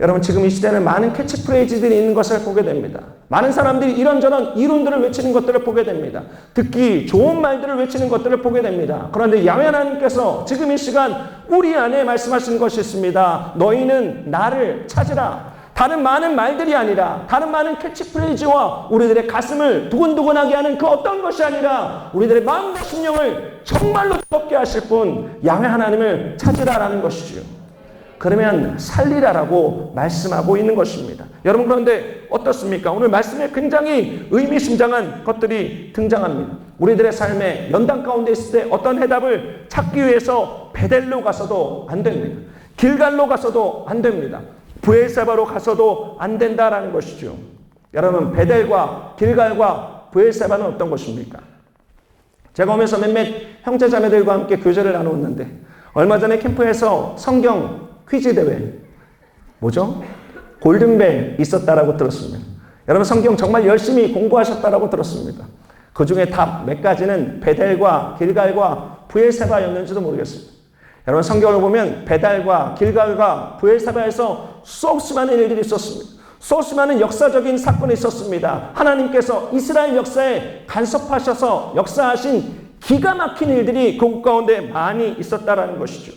여러분, 지금 이 시대는 많은 캐치프레이즈들이 있는 것을 보게 됩니다. 많은 사람들이 이런저런 이론들을 외치는 것들을 보게 됩니다. 듣기 좋은 말들을 외치는 것들을 보게 됩니다. 그런데 야훼 하나님께서 지금 이 시간 우리 안에 말씀하시는 것이 있습니다. 너희는 나를 찾으라. 다른 많은 말들이 아니라, 다른 많은 캐치프레이즈와 우리들의 가슴을 두근두근하게 하는 그 어떤 것이 아니라 우리들의 마음과 심령을 정말로 뜨겁게 하실 분, 야훼 하나님을 찾으라라는 것이죠. 그러면 살리라라고 말씀하고 있는 것입니다. 여러분, 그런데 어떻습니까? 오늘 말씀에 굉장히 의미심장한 것들이 등장합니다. 우리들의 삶에 연단 가운데 있을 때 어떤 해답을 찾기 위해서 베델로 가서도 안 됩니다. 길갈로 가서도 안 됩니다. 브엘세바로 가서도 안 된다라는 것이죠. 여러분, 베델과 길갈과 브엘세바는 어떤 것입니까? 제가 오면서 몇몇 형제자매들과 함께 교제를 나누었는데 얼마 전에 캠프에서 성경 퀴즈 대회, 뭐죠? 골든벨 있었다라고 들었습니다. 여러분, 성경 정말 열심히 공부하셨다라고 들었습니다. 그 중에 답 몇 가지는 베델과 길갈과 브엘세바였는지도 모르겠습니다. 여러분, 성경을 보면 베델과 길갈과 브엘세바에서 수없이 많은 일들이 있었습니다. 수없이 많은 역사적인 사건이 있었습니다. 하나님께서 이스라엘 역사에 간섭하셔서 역사하신 기가 막힌 일들이 그곳 가운데 많이 있었다라는 것이죠.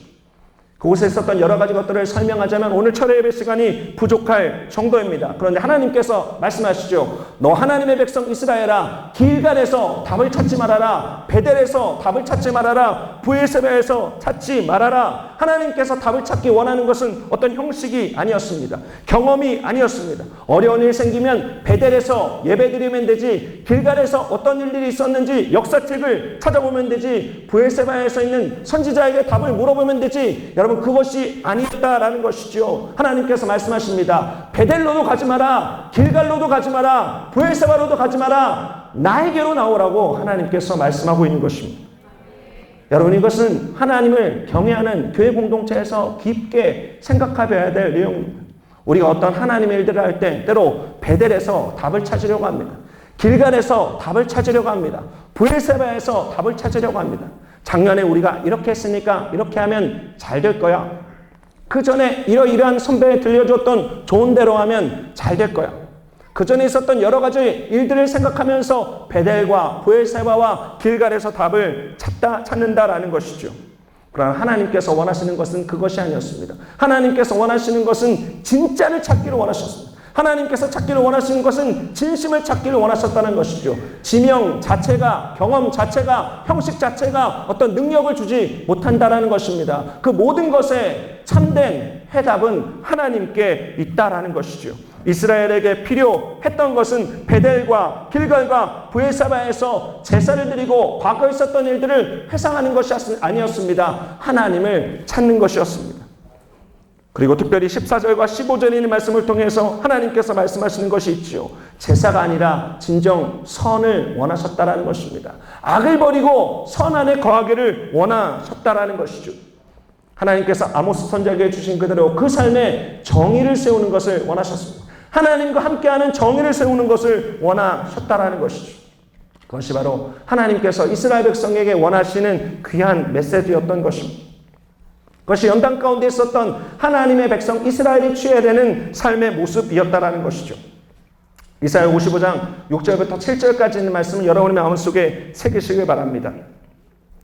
그곳에 있었던 여러 가지 것들을 설명하자면 오늘 철회 예배 시간이 부족할 정도입니다. 그런데 하나님께서 말씀하시죠. 너 하나님의 백성 이스라엘아, 길갈에서 답을 찾지 말아라. 베델에서 답을 찾지 말아라. 브엘세바에서 찾지 말아라. 하나님께서 답을 찾기 원하는 것은 어떤 형식이 아니었습니다. 경험이 아니었습니다. 어려운 일 생기면 베델에서 예배드리면 되지, 길갈에서 어떤 일들이 있었는지 역사책을 찾아보면 되지, 브엘세바에서 있는 선지자에게 답을 물어보면 되지. 여러분, 그것이 아니었다라는 것이죠. 하나님께서 말씀하십니다. 베델로도 가지 마라. 길갈로도 가지 마라. 브엘세바로도 가지 마라. 나에게로 나오라고 하나님께서 말씀하고 있는 것입니다. 여러분, 이것은 하나님을 경외하는 교회 공동체에서 깊게 생각해봐야 될 내용입니다. 우리가 어떤 하나님의 일들을 할 때 때로 베델에서 답을 찾으려고 합니다. 길갈에서 답을 찾으려고 합니다. 브엘세바에서 답을 찾으려고 합니다. 작년에 우리가 이렇게 했으니까 이렇게 하면 잘 될 거야. 그 전에 이러이러한 선배에 들려줬던 좋은 대로 하면 잘 될 거야. 그 전에 있었던 여러 가지 일들을 생각하면서 베델과 브엘세바와 길갈에서 답을 찾는다라는 것이죠. 그러나 하나님께서 원하시는 것은 그것이 아니었습니다. 하나님께서 원하시는 것은 진짜를 찾기를 원하셨습니다. 하나님께서 찾기를 원하시는 것은 진심을 찾기를 원하셨다는 것이죠. 지명 자체가, 경험 자체가, 형식 자체가 어떤 능력을 주지 못한다라는 것입니다. 그 모든 것에 참된 해답은 하나님께 있다라는 것이죠. 이스라엘에게 필요했던 것은 베델과 길갈과 브엘세바에서 제사를 드리고 과거에 있었던 일들을 회상하는 것이 아니었습니다. 하나님을 찾는 것이었습니다. 그리고 특별히 14절과 15절에 있는 말씀을 통해서 하나님께서 말씀하시는 것이 있지요. 제사가 아니라 진정 선을 원하셨다라는 것입니다. 악을 버리고 선 안에 거하기를 원하셨다라는 것이죠. 하나님께서 아모스 선지자에게 주신 그대로 그 삶에 정의를 세우는 것을 원하셨습니다. 하나님과 함께하는 정의를 세우는 것을 원하셨다라는 것이죠. 그것이 바로 하나님께서 이스라엘 백성에게 원하시는 귀한 메시지였던 것입니다. 그것이 연단 가운데 있었던 하나님의 백성 이스라엘이 취해야 되는 삶의 모습이었다라는 것이죠. 이사야 55장 6절부터 7절까지 있는 말씀을 여러분의 마음속에 새기시길 바랍니다.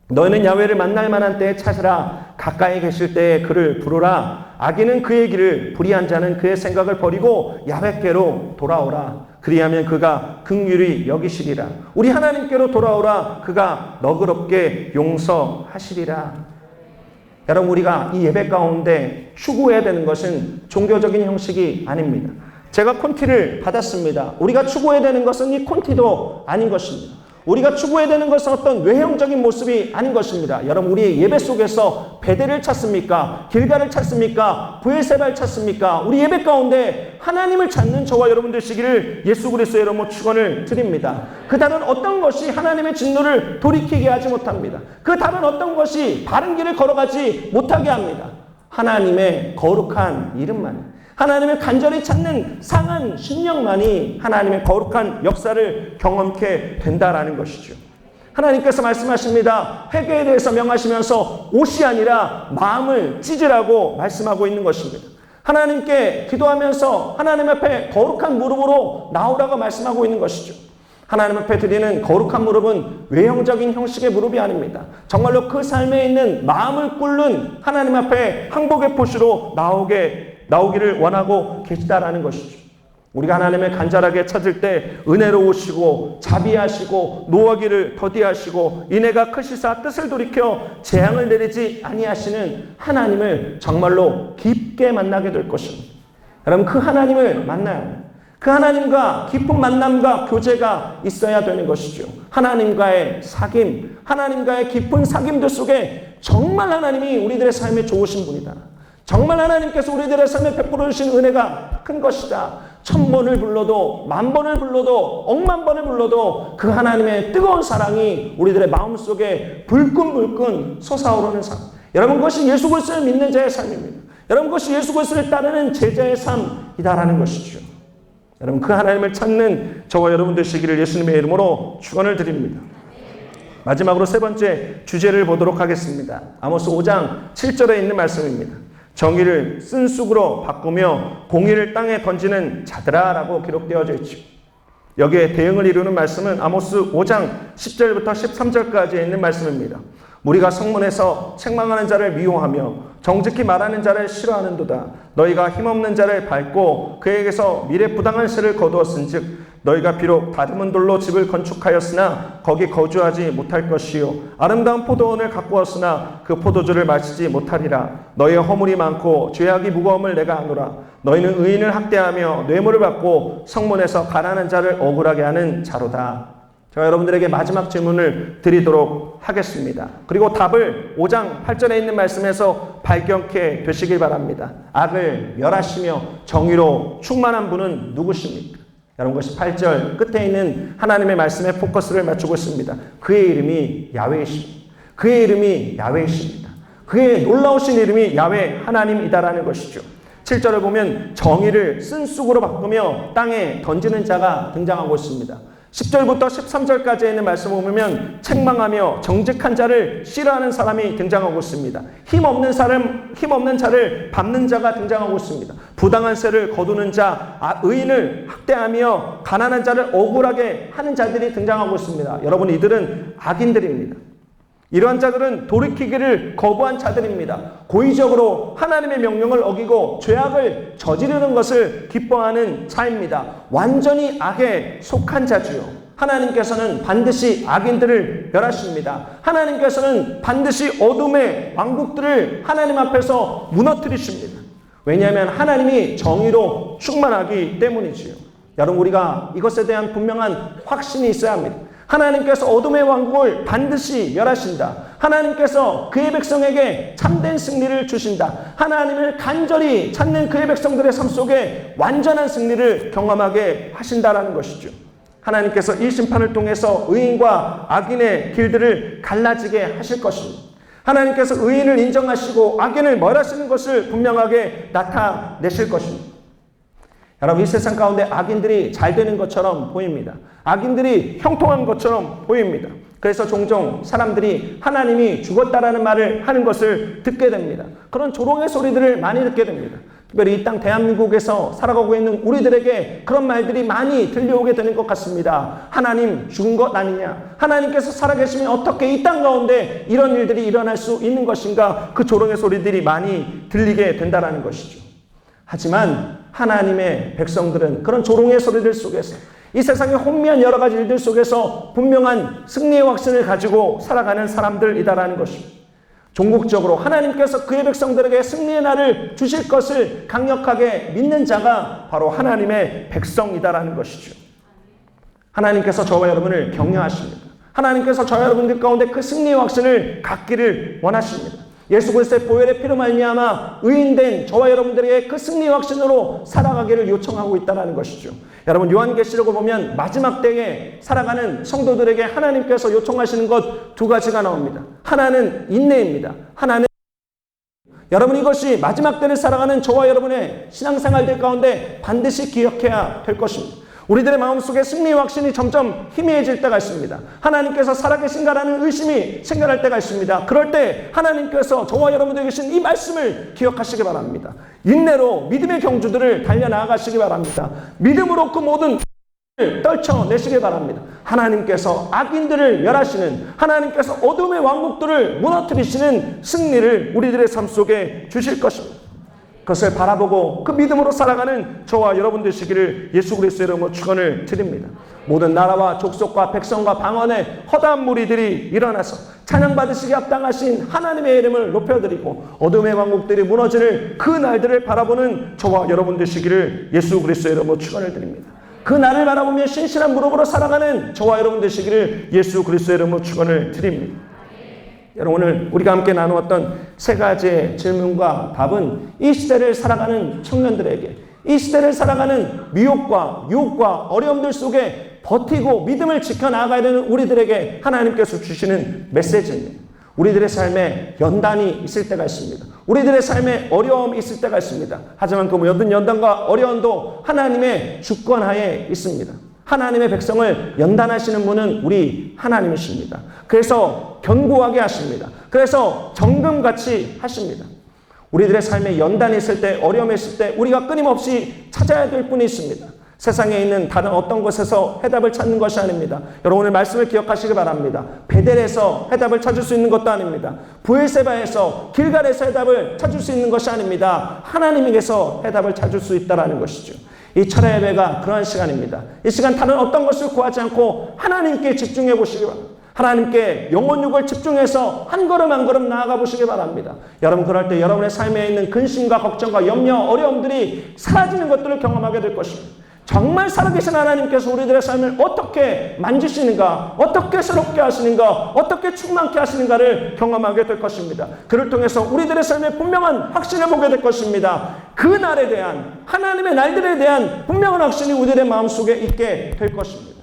너희는 야훼를 만날 만한 때에 찾으라. 가까이 계실 때에 그를 부르라. 악인은 그의 길을, 불의한 자는 그의 생각을 버리고 야훼께로 돌아오라. 그리하면 그가 긍휼히 여기시리라. 우리 하나님께로 돌아오라. 그가 너그럽게 용서하시리라. 여러분, 우리가 이 예배 가운데 추구해야 되는 것은 종교적인 형식이 아닙니다. 제가 콘티를 받았습니다. 우리가 추구해야 되는 것은 이 콘티도 아닌 것입니다. 우리가 추구해야 되는 것은 어떤 외형적인 모습이 아닌 것입니다. 여러분, 우리 예배 속에서 베델을 찾습니까? 길갈을 찾습니까? 브엘세바를 찾습니까? 우리 예배 가운데 하나님을 찾는 저와 여러분 되시기를 예수 그리스도의 이름으로 축원을 드립니다. 그 다른 어떤 것이 하나님의 진노를 돌이키게 하지 못합니다. 그 다른 어떤 것이 바른 길을 걸어가지 못하게 합니다. 하나님의 거룩한 이름만, 하나님을 간절히 찾는 상한 심령만이 하나님의 거룩한 역사를 경험케 된다라는 것이죠. 하나님께서 말씀하십니다. 회개에 대해서 명하시면서 옷이 아니라 마음을 찢으라고 말씀하고 있는 것입니다. 하나님께 기도하면서 하나님 앞에 거룩한 무릎으로 나오라고 말씀하고 있는 것이죠. 하나님 앞에 드리는 거룩한 무릎은 외형적인 형식의 무릎이 아닙니다. 정말로 그 삶에 있는 마음을 꿇는 하나님 앞에 항복의 포시로 나오기를 원하고 계시다라는 것이죠. 우리가 하나님을 간절하게 찾을 때 은혜로우시고 자비하시고 노하기를 더디하시고 인애가 크시사 뜻을 돌이켜 재앙을 내리지 아니하시는 하나님을 정말로 깊게 만나게 될 것입니다. 여러분, 그 하나님을 만나야 합니다. 그 하나님과 깊은 만남과 교제가 있어야 되는 것이죠. 하나님과의 사귐, 하나님과의 깊은 사귐들 속에 정말 하나님이 우리들의 삶에 좋으신 분이다. 정말 하나님께서 우리들의 삶에 베풀어 주신 은혜가 큰 것이다. 1000번을 불러도 10,000번을 불러도 10,000번을 불러도 그 하나님의 뜨거운 사랑이 우리들의 마음속에 불끈불끈 솟아오르는 삶. 여러분, 그것이 예수 그리스도를 믿는 자의 삶입니다. 여러분, 그것이 예수 그리스도를 따르는 제자의 삶이다라는 것이죠. 여러분, 그 하나님을 찾는 저와 여러분 되시기를 예수님의 이름으로 축원을 드립니다. 마지막으로 세 번째 주제를 보도록 하겠습니다. 아모스 5장 7절에 있는 말씀입니다. 정의를 쓴쑥으로 바꾸며 공의를 땅에 던지는 자들아 라고 기록되어져 있죠. 여기에 대응을 이루는 말씀은 아모스 5장 10절부터 13절까지 있는 말씀입니다. 우리가 성문에서 책망하는 자를 미워하며 정직히 말하는 자를 싫어하는도다. 너희가 힘없는 자를 밟고 그에게서 미래부당한 세를 거두었은즉 너희가 비록 다듬은 돌로 집을 건축하였으나 거기 거주하지 못할 것이요 아름다운 포도원을 가꾸었으나 그 포도주를 마시지 못하리라. 너희의 허물이 많고 죄악이 무거움을 내가 아노라. 너희는 의인을 학대하며 뇌물을 받고 성문에서 가난한 자를 억울하게 하는 자로다. 제가 여러분들에게 마지막 질문을 드리도록 하겠습니다. 그리고 답을 5장 8절에 있는 말씀에서 발견케 되시길 바랍니다. 악을 멸하시며 정의로 충만한 분은 누구십니까? 여러분, 그것이 8절 끝에 있는 하나님의 말씀에 포커스를 맞추고 있습니다. 그의 이름이 야훼이십니다. 그의 이름이 야훼이십니다. 그의 놀라우신 이름이 야훼 하나님이다라는 것이죠. 7절을 보면 정의를 쓴쑥으로 바꾸며 땅에 던지는 자가 등장하고 있습니다. 10절부터 13절까지 있는 말씀을 보면 책망하며 정직한 자를 싫어하는 사람이 등장하고 있습니다. 힘없는 자를 밟는 자가 등장하고 있습니다. 부당한 세를 거두는 자, 의인을 학대하며 가난한 자를 억울하게 하는 자들이 등장하고 있습니다. 여러분, 이들은 악인들입니다. 이러한 자들은 돌이키기를 거부한 자들입니다. 고의적으로 하나님의 명령을 어기고 죄악을 저지르는 것을 기뻐하는 자입니다. 완전히 악에 속한 자지요. 하나님께서는 반드시 악인들을 멸하십니다. 하나님께서는 반드시 어둠의 왕국들을 하나님 앞에서 무너뜨리십니다. 왜냐하면 하나님이 정의로 충만하기 때문이지요. 여러분, 우리가 이것에 대한 분명한 확신이 있어야 합니다. 하나님께서 어둠의 왕국을 반드시 멸하신다. 하나님께서 그의 백성에게 참된 승리를 주신다. 하나님을 간절히 찾는 그의 백성들의 삶 속에 완전한 승리를 경험하게 하신다라는 것이죠. 하나님께서 이 심판을 통해서 의인과 악인의 길들을 갈라지게 하실 것입니다. 하나님께서 의인을 인정하시고 악인을 멸하시는 것을 분명하게 나타내실 것입니다. 여러분, 이 세상 가운데 악인들이 잘 되는 것처럼 보입니다. 악인들이 형통한 것처럼 보입니다. 그래서 종종 사람들이 하나님이 죽었다라는 말을 하는 것을 듣게 됩니다. 그런 조롱의 소리들을 많이 듣게 됩니다. 특별히 이 땅 대한민국에서 살아가고 있는 우리들에게 그런 말들이 많이 들려오게 되는 것 같습니다. 하나님 죽은 것 아니냐? 하나님께서 살아계시면 어떻게 이 땅 가운데 이런 일들이 일어날 수 있는 것인가? 그 조롱의 소리들이 많이 들리게 된다는 것이죠. 하지만 하나님의 백성들은 그런 조롱의 소리들 속에서 이 세상의 혼미한 여러 가지 일들 속에서 분명한 승리의 확신을 가지고 살아가는 사람들이다라는 것입니다. 종국적으로 하나님께서 그의 백성들에게 승리의 날을 주실 것을 강력하게 믿는 자가 바로 하나님의 백성이다라는 것이죠. 하나님께서 저와 여러분을 격려하십니다. 하나님께서 저와 여러분들 가운데 그 승리의 확신을 갖기를 원하십니다. 예수 그리스도의 보혈의 피로 말미암아 의인된 저와 여러분들에게 그 승리의 확신으로 살아가기를 요청하고 있다는 것이죠. 여러분, 요한계시록을 보면 마지막 때에 살아가는 성도들에게 하나님께서 요청하시는 것 두 가지가 나옵니다. 하나는 인내입니다. 하나는 여러분, 이것이 마지막 때를 살아가는 저와 여러분의 신앙생활들 가운데 반드시 기억해야 될 것입니다. 우리들의 마음속에 승리의 확신이 점점 희미해질 때가 있습니다. 하나님께서 살아계신가라는 의심이 생겨날 때가 있습니다. 그럴 때 하나님께서 저와 여러분들에게 주신 이 말씀을 기억하시기 바랍니다. 인내로 믿음의 경주들을 달려나가시기 바랍니다. 믿음으로 그 모든 떨쳐내시기 바랍니다. 하나님께서 악인들을 멸하시는, 하나님께서 어둠의 왕국들을 무너뜨리시는 승리를 우리들의 삶 속에 주실 것입니다. 그것을 바라보고 그 믿음으로 살아가는 저와 여러분 되시기를 예수 그리스도의 이름으로 축원을 드립니다. 모든 나라와 족속과 백성과 방언의 허다한 무리들이 일어나서 찬양받으시기 합당하신 하나님의 이름을 높여드리고 어둠의 왕국들이 무너지는 그 날들을 바라보는 저와 여러분 되시기를 예수 그리스도의 이름으로 축원을 드립니다. 그 날을 바라보며 신실한 무릎으로 살아가는 저와 여러분 되시기를 예수 그리스도의 이름으로 축원을 드립니다. 여러분, 오늘 우리가 함께 나누었던 세 가지의 질문과 답은 이 시대를 살아가는 청년들에게, 이 시대를 살아가는 미혹과 유혹과 어려움들 속에 버티고 믿음을 지켜나가야 되는 우리들에게 하나님께서 주시는 메시지입니다. 우리들의 삶에 연단이 있을 때가 있습니다. 우리들의 삶에 어려움이 있을 때가 있습니다. 하지만 그 모든 연단과 어려움도 하나님의 주권하에 있습니다. 하나님의 백성을 연단하시는 분은 우리 하나님이십니다. 그래서 견고하게 하십니다. 그래서 정금같이 하십니다. 우리들의 삶에 연단이 있을 때, 어려움이 있을 때 우리가 끊임없이 찾아야 될 분이 있습니다. 세상에 있는 다른 어떤 곳에서 해답을 찾는 것이 아닙니다. 여러분, 오늘 말씀을 기억하시기 바랍니다. 베델에서 해답을 찾을 수 있는 것도 아닙니다. 브엘세바에서, 길갈에서 해답을 찾을 수 있는 것이 아닙니다. 하나님에게서 해답을 찾을 수 있다는 것이죠. 이 철야 예배가 그러한 시간입니다. 이 시간 다른 어떤 것을 구하지 않고 하나님께 집중해 보시기 바랍니다. 하나님께 영혼육을 집중해서 한 걸음 한 걸음 나아가 보시기 바랍니다. 여러분, 그럴 때 여러분의 삶에 있는 근심과 걱정과 염려, 어려움들이 사라지는 것들을 경험하게 될 것입니다. 정말 살아계신 하나님께서 우리들의 삶을 어떻게 만지시는가, 어떻게 새롭게 하시는가, 어떻게 충만케 하시는가를 경험하게 될 것입니다. 그를 통해서 우리들의 삶에 분명한 확신을 보게 될 것입니다. 그 날에 대한, 하나님의 날들에 대한 분명한 확신이 우리들의 마음속에 있게 될 것입니다.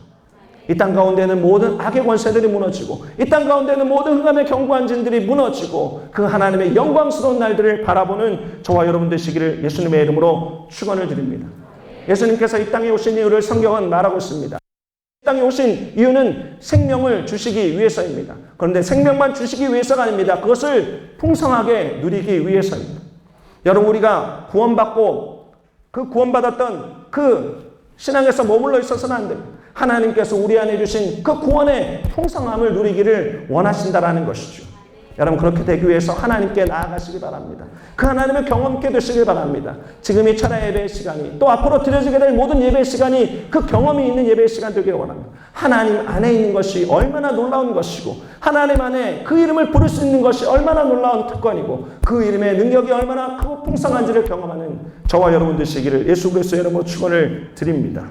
이 땅 가운데는 모든 악의 권세들이 무너지고, 이 땅 가운데는 모든 흑암의 견고한 진들이 무너지고, 그 하나님의 영광스러운 날들을 바라보는 저와 여러분 되시기를 예수님의 이름으로 축원을 드립니다. 예수님께서 이 땅에 오신 이유를 성경은 말하고 있습니다. 이 땅에 오신 이유는 생명을 주시기 위해서입니다. 그런데 생명만 주시기 위해서가 아닙니다. 그것을 풍성하게 누리기 위해서입니다. 여러분, 우리가 구원받고 그 구원받았던 그 신앙에서 머물러 있어서는 안 됩니다. 하나님께서 우리 안에 주신 그 구원의 풍성함을 누리기를 원하신다라는 것이죠. 여러분, 그렇게 되기 위해서 하나님께 나아가시기 바랍니다. 그 하나님을 경험케 되시길 바랍니다. 지금 이 철야 예배의 시간이, 또 앞으로 드려지게 될 모든 예배의 시간이 그 경험이 있는 예배의 시간 되기를 원합니다. 하나님 안에 있는 것이 얼마나 놀라운 것이고, 하나님 안에 그 이름을 부를 수 있는 것이 얼마나 놀라운 특권이고, 그 이름의 능력이 얼마나 크고 풍성한지를 경험하는 저와 여러분 되시기를 예수 그리스도의 이름으로 축원을 드립니다.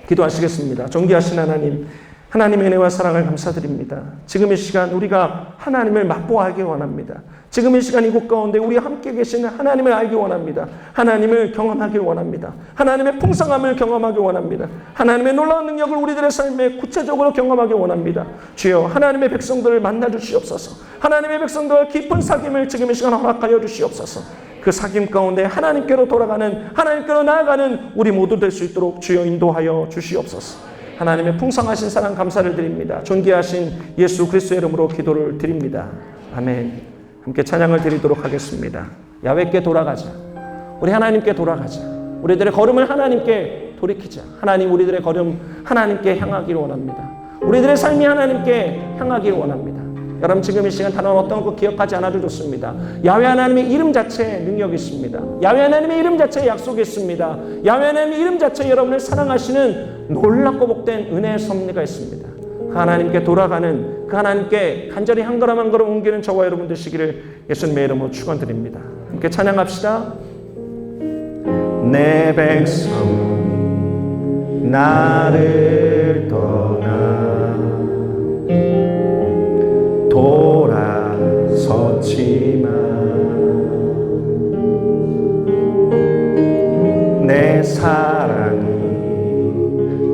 기도하시겠습니다. 존귀하신 하나님, 하나님의 은혜와 사랑을 감사드립니다. 지금 이 시간 우리가 하나님을 맛보아하기 원합니다. 지금 이 시간 이곳 가운데 우리 함께 계시는 하나님을 알기 원합니다. 하나님을 경험하기 원합니다. 하나님의 풍성함을 경험하기 원합니다. 하나님의 놀라운 능력을 우리들의 삶에 구체적으로 경험하기 원합니다. 주여, 하나님의 백성들을 만나 주시옵소서. 하나님의 백성들과 깊은 사귐을 지금 이 시간 허락하여 주시옵소서. 그 사귐 가운데 하나님께로 돌아가는, 하나님께로 나아가는 우리 모두 될 수 있도록 주여 인도하여 주시옵소서. 하나님의 풍성하신 사랑 감사를 드립니다. 존귀하신 예수 그리스도의 이름으로 기도를 드립니다. 아멘. 함께 찬양을 드리도록 하겠습니다. 야훼께 돌아가자. 우리 하나님께 돌아가자. 우리들의 걸음을 하나님께 돌이키자. 하나님, 우리들의 걸음 하나님께 향하기를 원합니다. 우리들의 삶이 하나님께 향하기를 원합니다. 여러분, 지금 이 시간 다른 어떤 것 기억하지 않아도 좋습니다. 야훼 하나님의 이름 자체에 능력이 있습니다. 야훼 하나님의 이름 자체에 약속이 있습니다. 야훼 하나님의 이름 자체에 여러분을 사랑하시는 놀랍고 복된 은혜의 섭리가 있습니다. 그 하나님께 돌아가는, 그 하나님께 간절히 한 걸음 한 걸음 옮기는 저와 여러분 되시기를 예수님의 이름으로 축원드립니다. 함께 찬양합시다. 내 백성 나를 떠나 돌아섰지만 내 사랑이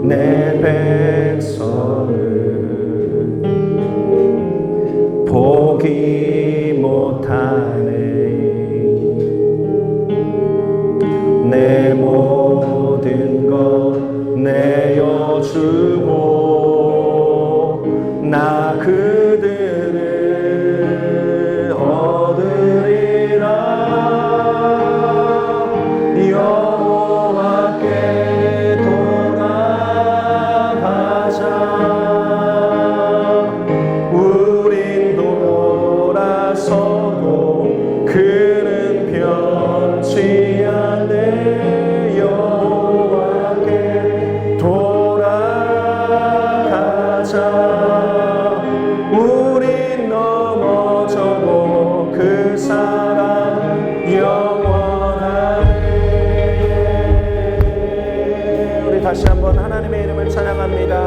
내 백성을 보기 못하네. 내 모든 것 내어주고 나 그들을 얻으리라. 여호와께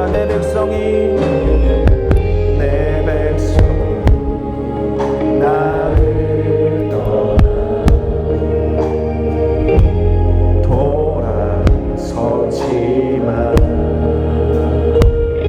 내 백성이